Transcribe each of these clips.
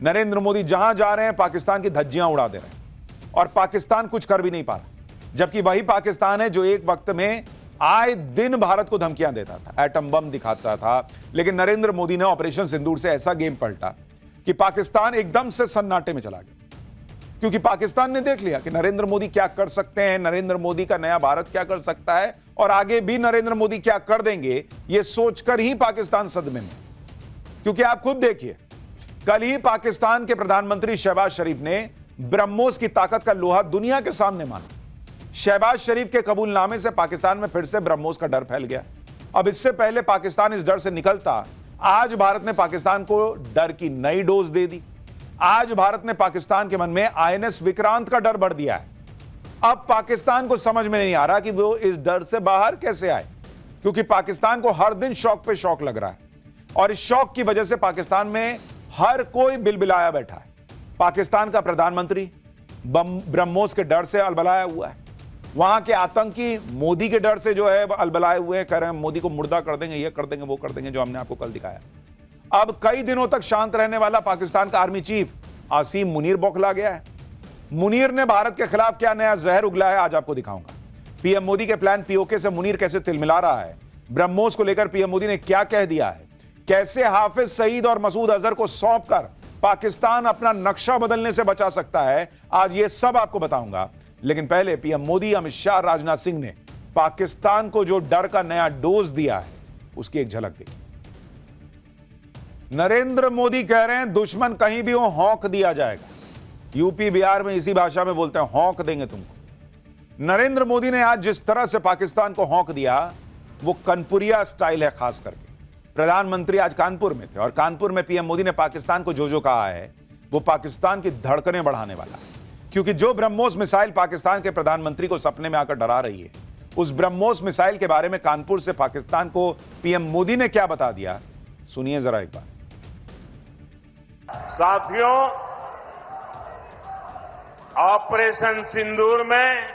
नरेंद्र मोदी जहां जा रहे हैं पाकिस्तान की धज्जियां उड़ा दे रहे हैं और पाकिस्तान कुछ कर भी नहीं पा रहा, जबकि वही पाकिस्तान है जो एक वक्त में आए दिन भारत को धमकियां देता था, एटम बम दिखाता था। लेकिन नरेंद्र मोदी ने ऑपरेशन सिंदूर से ऐसा गेम पलटा कि पाकिस्तान एकदम से सन्नाटे में चला गया, क्योंकि पाकिस्तान ने देख लिया कि नरेंद्र मोदी क्या कर सकते हैं, नरेंद्र मोदी का नया भारत क्या कर सकता है और आगे भी नरेंद्र मोदी क्या कर देंगे, यह सोचकर ही पाकिस्तान सदमे में। क्योंकि आप खुद देखिए, कल ही पाकिस्तान के प्रधानमंत्री शहबाज शरीफ ने ब्रह्मोस की ताकत का लोहा दुनिया के सामने माना। शहबाज शरीफ के कबूलनामे से पाकिस्तान में फिर से ब्रह्मोस का डर फैल गया। अब इससे पहले पाकिस्तान इस डर से निकलता, आज भारत ने पाकिस्तान को डर की नई डोज दे दी। आज भारत ने पाकिस्तान के मन में आईएनएस विक्रांत का डर भर दिया है। अब पाकिस्तान को समझ में नहीं आ रहा कि वो इस डर से बाहर कैसे आए, क्योंकि पाकिस्तान को हर दिन शौक पे शौक लग रहा है और इस शौक की वजह से पाकिस्तान में हर कोई बिलबिलाया बैठा है। पाकिस्तान का प्रधानमंत्री ब्रह्मोस के डर से अलबलाया हुआ है। वहां के आतंकी मोदी के डर से जो है अलबलाए हुए हैं, कह रहे हैं मोदी को मुर्दा कर देंगे, ये कर देंगे, वो कर देंगे, जो हमने आपको कल दिखाया। अब कई दिनों तक शांत रहने वाला पाकिस्तान का आर्मी चीफ आसिम मुनीर बौखला गया है। मुनीर ने भारत के खिलाफ क्या नया जहर उगला है, आज आपको दिखाऊंगा। पीएम मोदी के प्लान पीओके से मुनीर कैसे तिलमिला रहा है, ब्रह्मोस को लेकर पीएम मोदी ने क्या कह दिया है, कैसे हाफिज सईद और मसूद अजहर को सौंपकर पाकिस्तान अपना नक्शा बदलने से बचा सकता है, आज ये सब आपको बताऊंगा। लेकिन पहले पीएम मोदी, अमित शाह, राजनाथ सिंह ने पाकिस्तान को जो डर का नया डोज दिया है उसकी एक झलक देखी। नरेंद्र मोदी कह रहे हैं दुश्मन कहीं भी हो हौंक दिया जाएगा। यूपी बिहार में इसी भाषा में बोलते हैं, हौंक देंगे तुमको। नरेंद्र मोदी ने आज जिस तरह से पाकिस्तान को हौंक दिया वो कनपुरिया स्टाइल है। खास करके प्रधानमंत्री आज कानपुर में थे और कानपुर में पीएम मोदी ने पाकिस्तान को जो कहा है वो पाकिस्तान की धड़कनें बढ़ाने वाला है। क्योंकि जो ब्रह्मोस मिसाइल पाकिस्तान के प्रधानमंत्री को सपने में आकर डरा रही है, उस ब्रह्मोस मिसाइल के बारे में कानपुर से पाकिस्तान को पीएम मोदी ने क्या बता दिया, सुनिए जरा एक बार। साथियों, ऑपरेशन सिंदूर में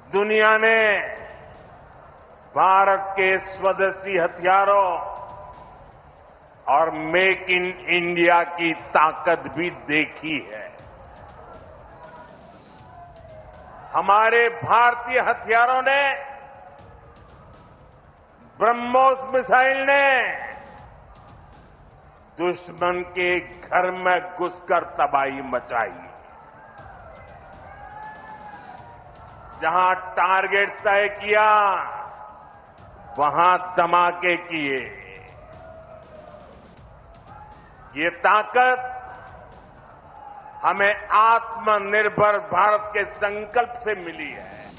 दुनिया ने भारत के स्वदेशी हथियारों और मेक इन इंडिया की ताकत भी देखी है। हमारे भारतीय हथियारों ने, ब्रह्मोस मिसाइल ने दुश्मन के घर में घुसकर तबाही मचाई। जहां टारगेट तय किया वहां धमाके किए। ये ताकत हमें आत्मनिर्भर भारत के संकल्प से मिली है।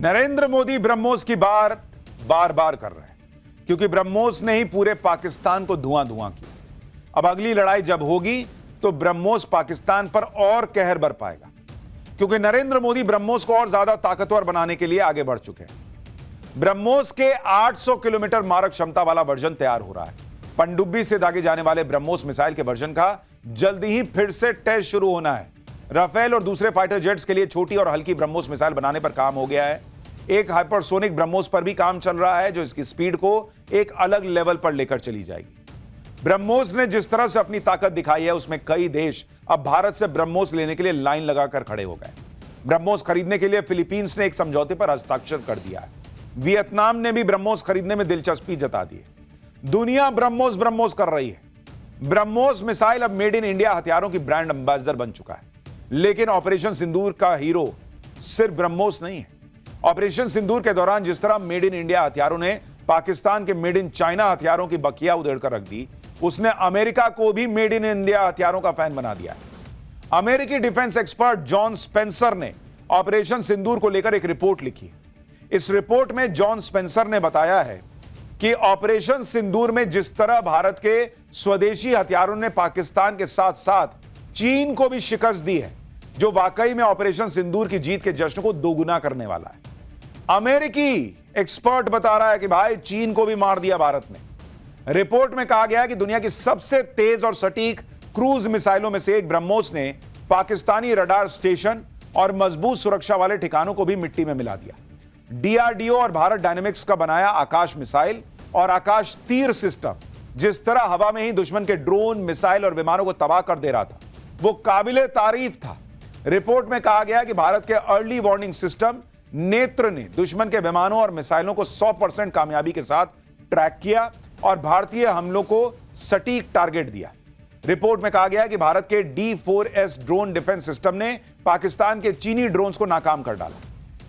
नरेंद्र मोदी ब्रह्मोस की बात बार बार कर रहे हैं, क्योंकि ब्रह्मोस ने ही पूरे पाकिस्तान को धुआं धुआं किया। अब अगली लड़ाई जब होगी तो ब्रह्मोस पाकिस्तान पर और कहर बरपाएगा, क्योंकि नरेंद्र मोदी ब्रह्मोस को और ज्यादा ताकतवर बनाने के लिए आगे बढ़ चुके हैं। ब्रह्मोस के 800 किलोमीटर मारक क्षमता वाला वर्जन तैयार हो रहा है। पनडुब्बी से दागे जाने वाले ब्रह्मोस मिसाइल के वर्जन का जल्दी ही फिर से टेस्ट शुरू होना है। राफेल और दूसरे फाइटर जेट्स के लिए छोटी और हल्की ब्रह्मोस मिसाइल बनाने पर काम हो गया है। एक हाइपरसोनिक ब्रह्मोस पर भी काम चल रहा है, जो इसकी स्पीड को एक अलग लेवल पर लेकर चली जाएगी। ब्रह्मोस ने जिस तरह से अपनी ताकत दिखाई है, उसमें कई देश अब भारत से ब्रह्मोस लेने के लिए लाइन लगाकर खड़े हो गए। ब्रह्मोस खरीदने के लिए फिलीपींस ने एक समझौते पर हस्ताक्षर कर दिया है। वियतनाम ने भी ब्रह्मोस खरीदने में दिलचस्पी जता दी है। दुनिया ब्रह्मोस ब्रह्मोस कर रही है। ब्रह्मोस मिसाइल अब मेड इन इंडिया हथियारों की ब्रांड एम्बेसडर बन चुका है। लेकिन ऑपरेशन सिंदूर का हीरो सिर्फ ब्रह्मोस नहीं है। ऑपरेशन सिंदूर के दौरान जिस तरह मेड इन इंडिया हथियारों ने पाकिस्तान के मेड इन चाइना हथियारों की बकिया उधेड़कर रख दी, उसने अमेरिका को भी मेड इन इंडिया हथियारों का फैन बना दिया है। अमेरिकी डिफेंस एक्सपर्ट जॉन स्पेंसर ने ऑपरेशन सिंदूर को लेकर एक रिपोर्ट लिखी। इस रिपोर्ट में जॉन स्पेंसर ने बताया है कि ऑपरेशन सिंदूर में जिस तरह भारत के स्वदेशी हथियारों ने पाकिस्तान के साथ साथ चीन को भी शिकस्त दी है, जो वाकई में ऑपरेशन सिंदूर की जीत के जश्न को दोगुना करने वाला है। अमेरिकी एक्सपर्ट बता रहा है कि भाई चीन को भी मार दिया भारत ने। रिपोर्ट में कहा गया है कि दुनिया की सबसे तेज और सटीक क्रूज मिसाइलों में से एक ब्रह्मोस ने पाकिस्तानी रडार स्टेशन और मजबूत सुरक्षा वाले ठिकानों को भी मिट्टी में मिला दिया। डीआरडीओ और भारत डायनेमिक्स का बनाया आकाश मिसाइल और आकाश तीर सिस्टम जिस तरह हवा में ही दुश्मन के ड्रोन, मिसाइल और विमानों को तबाह कर दे रहा था, वो काबिले तारीफ था। रिपोर्ट में कहा गया कि भारत के अर्ली वार्निंग सिस्टम नेत्र ने दुश्मन के विमानों और मिसाइलों को 100% कामयाबी के साथ ट्रैक किया और भारतीय हमलों को सटीक टारगेट दिया। रिपोर्ट में कहा गया कि भारत के D4S ड्रोन डिफेंस सिस्टम ने पाकिस्तान के चीनी ड्रोन्स को नाकाम कर डाला।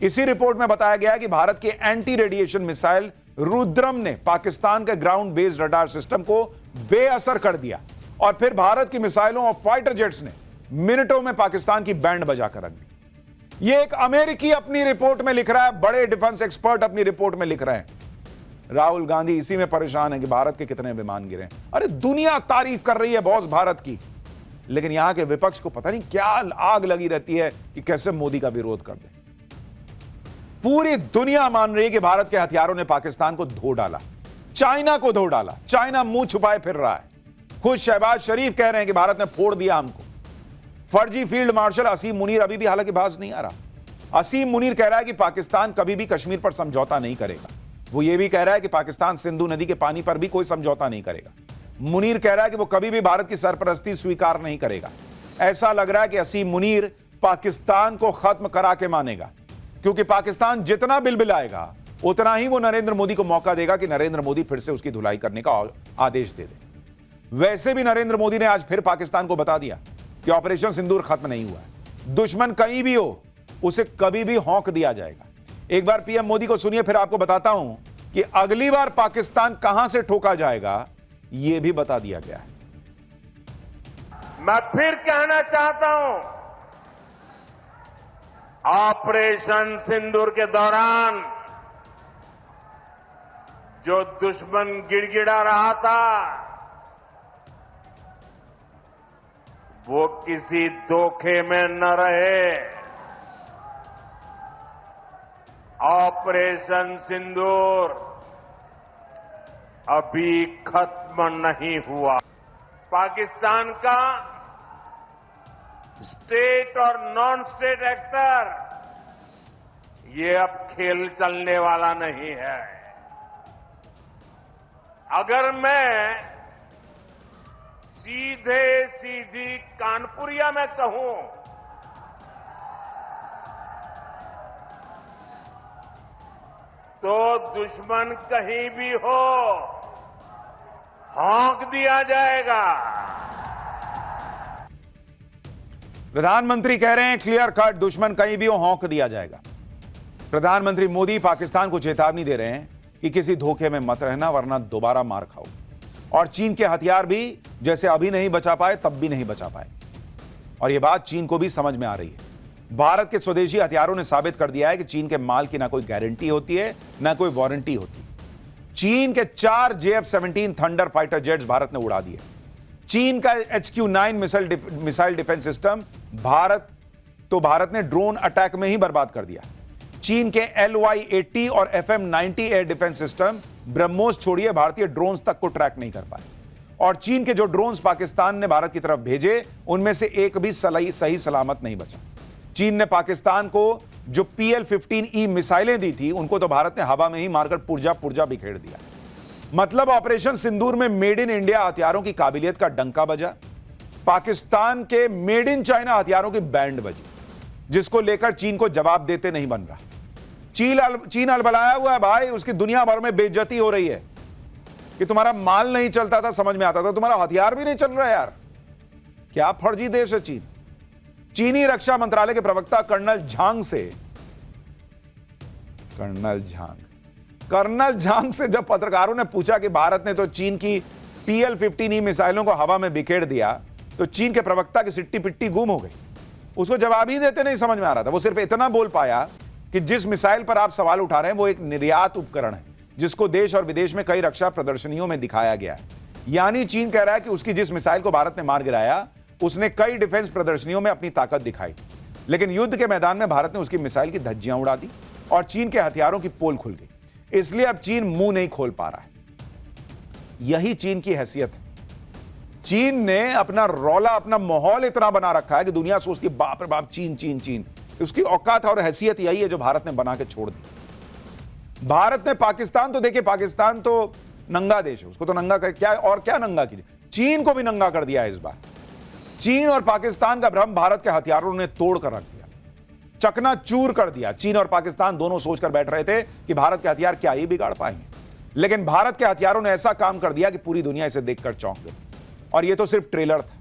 इसी रिपोर्ट में बताया गया कि भारत के एंटी रेडिएशन मिसाइल रुद्रम ने पाकिस्तान के ग्राउंड बेस्ड रडार सिस्टम को बेअसर कर दिया और फिर भारत की मिसाइलों और फाइटर जेट्स ने मिनटों में पाकिस्तान की बैंड बजाकर रख दी। यह एक अमेरिकी अपनी रिपोर्ट में लिख रहा है, बड़े डिफेंस एक्सपर्ट अपनी रिपोर्ट में लिख रहे हैं। राहुल गांधी इसी में परेशान है कि भारत के कितने विमान गिरे। अरे दुनिया तारीफ कर रही है बॉस भारत की, लेकिन यहां के विपक्ष को पता नहीं क्या आग लगी रहती है कि कैसे मोदी का विरोध कर दे। पूरी दुनिया मान रही है कि भारत के हथियारों ने पाकिस्तान को धो डाला, चाइना को धो डाला। चाइना मुंह छुपाए फिर रहा है। खुद शहबाज शरीफ कह रहे हैं कि भारत ने फोड़ दिया हमको। फर्जी फील्ड मार्शल असीम मुनीर अभी भी हालांकि बाज नहीं आ रहा। असीम मुनीर कह रहा है कि पाकिस्तान कभी भी कश्मीर पर समझौता नहीं करेगा। वो ये भी कह रहा है कि पाकिस्तान सिंधु नदी के पानी पर भी कोई समझौता नहीं करेगा। मुनीर कह रहा है कि वो कभी भी भारत की सरपरस्ती स्वीकार नहीं करेगा। ऐसा लग रहा है कि असीम मुनीर पाकिस्तान को खत्म करा के मानेगा, क्योंकि पाकिस्तान जितना बिलबिलाएगा उतना ही वो नरेंद्र मोदी को मौका देगा कि नरेंद्र मोदी फिर से उसकी धुलाई करने का आदेश दे दे। वैसे भी नरेंद्र मोदी ने आज फिर पाकिस्तान को बता दिया कि ऑपरेशन सिंदूर खत्म नहीं हुआ है। दुश्मन कहीं भी हो उसे कभी भी हौंक दिया जाएगा। एक बार पीएम मोदी को सुनिए, फिर आपको बताता हूं कि अगली बार पाकिस्तान कहां से ठोका जाएगा, यह भी बता दिया गया है। मैं फिर कहना चाहता हूं, ऑपरेशन सिंदूर के दौरान जो दुश्मन गिड़गिड़ा रहा था वो किसी धोखे में न रहे। ऑपरेशन सिंदूर अभी खत्म नहीं हुआ। पाकिस्तान का स्टेट और नॉन स्टेट एक्टर ये अब खेल चलने वाला नहीं है। अगर मैं सीधे सीधी कानपुरिया में कहूं तो दुश्मन कहीं भी हो हौंक दिया जाएगा। प्रधानमंत्री कह रहे हैं क्लियर कट, दुश्मन कहीं भी हो हौंक दिया जाएगा। प्रधानमंत्री मोदी पाकिस्तान को चेतावनी दे रहे हैं कि किसी धोखे में मत रहना, वरना दोबारा मार खाओ। और चीन के हथियार भी जैसे अभी नहीं बचा पाए तब भी नहीं बचा पाए, और यह बात चीन को भी समझ में आ रही है। भारत के स्वदेशी हथियारों ने साबित कर दिया है कि चीन के माल की ना कोई गारंटी होती है ना कोई वारंटी होती। चीन के 4 JF-17 thunder fighter jets Bharat ने उड़ा दिए। चीन का HQ-9 missile defence system Bharat ने ड्रोन अटैक में ही बर्बाद कर दिया। चीन के LY-80 और FM-90 air defence system BrahMos छोड़िए भारतीय ड्रोन्स तक को ट्रैक नहीं कर पाए। और चीन के जो ड्रोन्स पाकिस्तान ने भारत की तरफ भेजे उनमें से एक भी सही सलामत नहीं बचा। चीन ने पाकिस्तान को जो PL-15E मिसाइलें दी थी उनको तो भारत ने हवा में ही मारकर पुर्जा बिखेर दिया। मतलब ऑपरेशन सिंदूर में मेड इन इंडिया हथियारों की काबिलियत का डंका बजा, पाकिस्तान के मेड इन चाइना हथियारों की बैंड बजी, जिसको लेकर चीन को जवाब देते नहीं बन रहा। चीन अलबलाया हुआ है भाई, उसकी दुनिया भर में बेइज्जती हो रही है कि तुम्हारा माल नहीं चलता था, समझ में आता था, तुम्हारा हथियार भी नहीं चल रहा यार। क्या फर्जी देश है चीन। चीनी रक्षा मंत्रालय के प्रवक्ता कर्नल झांग से जब पत्रकारों ने पूछा कि भारत ने तो चीन की PL-15E मिसाइलों को हवा में बिखेर दिया, तो चीन के प्रवक्ता की सिट्टी पिट्टी गुम हो गई। उसको जवाब ही देते नहीं समझ में आ रहा था। वो सिर्फ इतना बोल पाया कि जिस मिसाइल पर आप सवाल उठा रहे हैं वो एक निर्यात उपकरण है, जिसको देश और विदेश में कई रक्षा प्रदर्शनियों में दिखाया गया है। यानी चीन कह रहा है कि उसकी जिस मिसाइल को भारत ने मार गिराया उसने कई डिफेंस प्रदर्शनियों में अपनी ताकत दिखाई, लेकिन युद्ध के मैदान में भारत ने उसकी मिसाइल की धज्जियां उड़ा दी और चीन के हथियारों की पोल खुल गई। इसलिए अब चीन मुंह नहीं खोल पा रहा है। यही चीन की हैसियत है। चीन ने अपना रौला, अपना माहौल इतना बना रखा है कि दुनिया सोचती है बाप रे बाप चीन चीन चीन। उसकी औकात और हैसियत यही है जो भारत ने बना के छोड़ दी। भारत ने पाकिस्तान तो देखिए, पाकिस्तान तो नंगा देश है, उसको तो नंगा कर क्या और क्या नंगा कीजिए। चीन को भी नंगा कर दिया है इस बार। चीन और पाकिस्तान का भ्रम भारत के हथियारों ने तोड़ कर रख दिया, चकनाचूर कर दिया। चीन और पाकिस्तान दोनों सोचकर बैठ रहे थे कि भारत के हथियार क्या ही बिगाड़ पाएंगे, लेकिन भारत के हथियारों ने ऐसा काम कर दिया कि पूरी दुनिया इसे देखकर चौंक गई। और यह तो सिर्फ ट्रेलर था,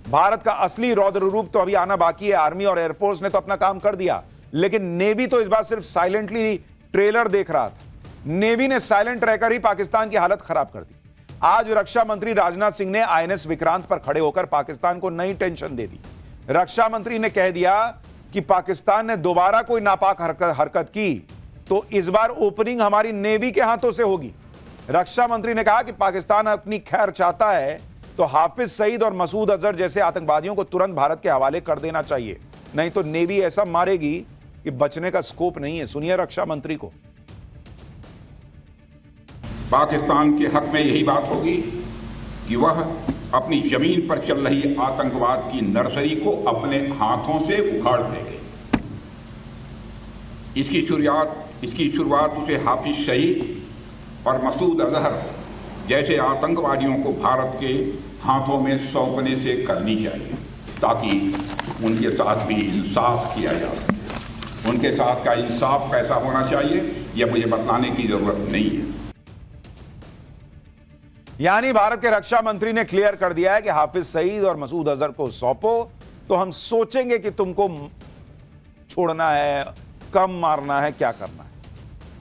भारत का असली रौद्र रूप तो अभी आना बाकी है। आर्मी और एयरफोर्स ने तो अपना काम कर दिया, लेकिन नेवी तो इस बार सिर्फ साइलेंटली ट्रेलर देख रहा था। नेवी ने साइलेंट रहकर ही पाकिस्तान की हालत खराब कर दी। आज रक्षा मंत्री राजनाथ सिंह ने आईएनएस विक्रांत पर खड़े होकर पाकिस्तान को नई टेंशन दे दी। रक्षा मंत्री ने कह दिया कि पाकिस्तान ने दोबारा कोई नापाक हरकत की तो इस बार ओपनिंग हमारी नेवी के हाथों से होगी। रक्षा मंत्री ने कहा कि पाकिस्तान अपनी खैर चाहता है तो हाफिज सईद और मसूद अजहर जैसे आतंकवादियों को तुरंत भारत के हवाले कर देना चाहिए, नहीं तो नेवी ऐसा मारेगी कि बचने का स्कोप नहीं है। सुनिए रक्षा मंत्री को। पाकिस्तान के हक में यही बात होगी कि वह अपनी जमीन पर चल रही आतंकवाद की नर्सरी को अपने हाथों से उखाड़ देंगे। इसकी शुरुआत उसे हाफिज सईद और मसूद अजहर जैसे आतंकवादियों को भारत के हाथों में सौंपने से करनी चाहिए, ताकि उनके साथ भी इंसाफ किया जा सके। उनके साथ का इंसाफ कैसा होना चाहिए यह मुझे बताने की जरूरत नहीं है। यानी भारत के रक्षा मंत्री ने क्लियर कर दिया है कि हाफिज सईद और मसूद अजहर को सौंपो तो हम सोचेंगे कि तुमको छोड़ना है, कम मारना है, क्या करना है।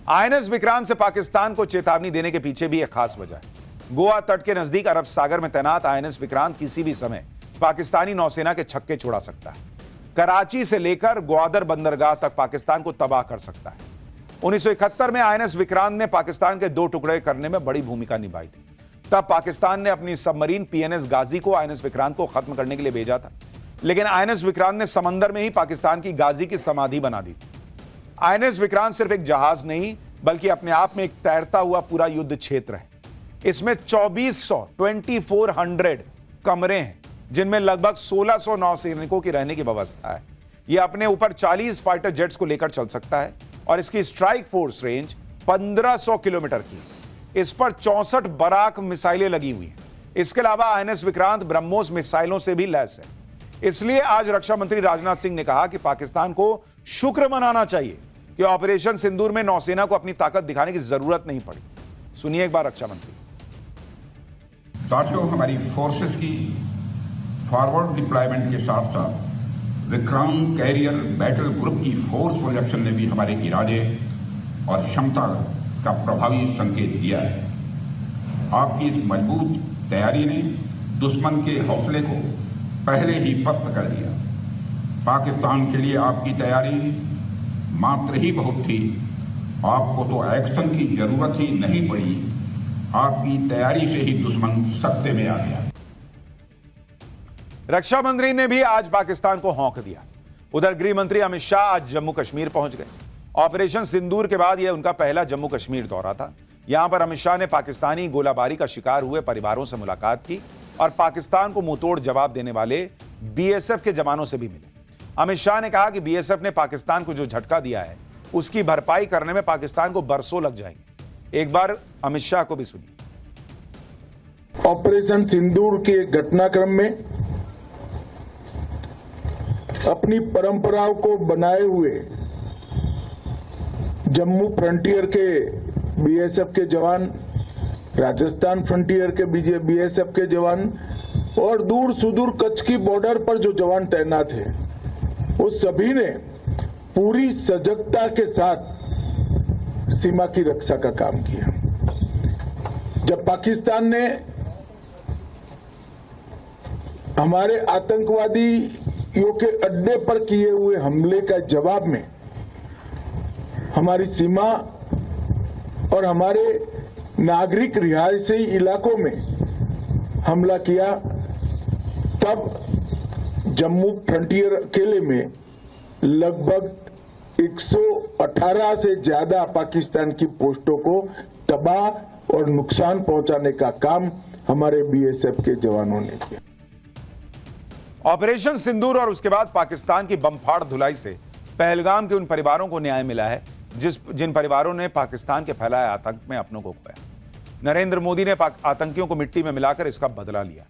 आईएनएस विक्रांत से पाकिस्तान को चेतावनी देने के पीछे भी एक खास वजह है। गोवा तट के नजदीक अरब सागर में तैनात आईएनएस विक्रांत किसी भी समय पाकिस्तानी नौसेना के छक्के छुड़ा सकता है। कराची से लेकर ग्वादर बंदरगाह तक पाकिस्तान को तबाह कर सकता है। 1971 में आईएनएस विक्रांत ने पाकिस्तान के 2 टुकड़े करने में बड़ी भूमिका निभाई थी। तब पाकिस्तान ने अपनी सबमरीन पीएनएस गाजी को आईएनएस विक्रांत को खत्म करने के लिए भेजा था, लेकिन आईएनएस विक्रांत ने समंदर में ही पाकिस्तान की गाजी की समाधि बना दी थी। आईएनएस विक्रांत सिर्फ एक जहाज नहीं बल्कि अपने आप में एक तैरता हुआ पूरा युद्ध क्षेत्र है। इसमें 2400 कमरे हैं, जिनमें लगभग 1600 नौसैनिकों की रहने की व्यवस्था है। यह अपने ऊपर 40 फाइटर जेट्स को लेकर चल सकता है और इसकी स्ट्राइक फोर्स रेंज 1500 किलोमीटर की। इस पर 64 बराक मिसाइलें लगी हुई हैं। इसके अलावा आईएनएस विक्रांत ब्रह्मोस मिसाइलों से भी लैस है। इसलिए आज रक्षा मंत्री राजनाथ सिंह ने कहा कि पाकिस्तान को शुक्र मनाना चाहिए कि ऑपरेशन सिंदूर में नौसेना को अपनी ताकत दिखाने की जरूरत नहीं पड़ी। सुनिए एक बार रक्षा मंत्री। साथियों, हमारी फोर्सेस की फॉरवर्ड डिप्लॉयमेंट के साथ साथ विक्रांत कैरियर बैटल ग्रुप की फोर्स प्रोजेक्शन ने भी हमारे इरादे और क्षमता का प्रभावी संकेत दिया है। आपकी इस मजबूत तैयारी ने दुश्मन के हौसले को पहले ही पस्त कर दिया। पाकिस्तान के लिए आपकी तैयारी मात्र ही बहुत थी, आपको तो एक्शन की जरूरत ही नहीं पड़ी। आपकी तैयारी से ही दुश्मन सत्ते में आ गया। रक्षा मंत्री ने भी आज पाकिस्तान को हौंक दिया। उधर गृह मंत्री अमित शाह आज जम्मू कश्मीर पहुंच गए। ऑपरेशन सिंदूर के बाद यह उनका पहला जम्मू कश्मीर दौरा था। यहां पर अमित शाह ने पाकिस्तानी गोलाबारी का शिकार हुए परिवारों से मुलाकात की और पाकिस्तान को मुंहतोड़ जवाब देने वाले बीएसएफ के जवानों से भी मिले। अमित शाह ने कहा कि बीएसएफ ने पाकिस्तान को जो झटका दिया है उसकी भरपाई करने में पाकिस्तान को बरसों लग जाएंगे। एक बार अमित शाह को भी सुनिए। ऑपरेशन सिंदूर के घटनाक्रम में अपनी परंपराओं को बनाए हुए जम्मू फ्रंटियर के बीएसएफ के जवान, राजस्थान फ्रंटियर के बीएसएफ के जवान और दूर सुदूर कच्छ की बॉर्डर पर जो जवान तैनात हैं, उस सभी ने पूरी सजगता के साथ सीमा की रक्षा का काम किया। जब पाकिस्तान ने हमारे आतंकवादियों के अड्डे पर किए हुए हमले का जवाब में हमारी सीमा और हमारे नागरिक रिहायशी इलाकों में हमला किया, तब जम्मू फ्रंटियर अकेले में लगभग 118 से ज्यादा पाकिस्तान की पोस्टों को तबाह और नुकसान पहुंचाने का काम हमारे बीएसएफ के जवानों ने किया। ऑपरेशन सिंदूर और उसके बाद पाकिस्तान की बमफाड़ धुलाई से पहलगाम के उन परिवारों को न्याय मिला है जिन परिवारों ने पाकिस्तान के फैलाए आतंक में अपनों को खोया। नरेंद्र मोदी ने आतंकियों को मिट्टी में मिलाकर इसका बदला लिया।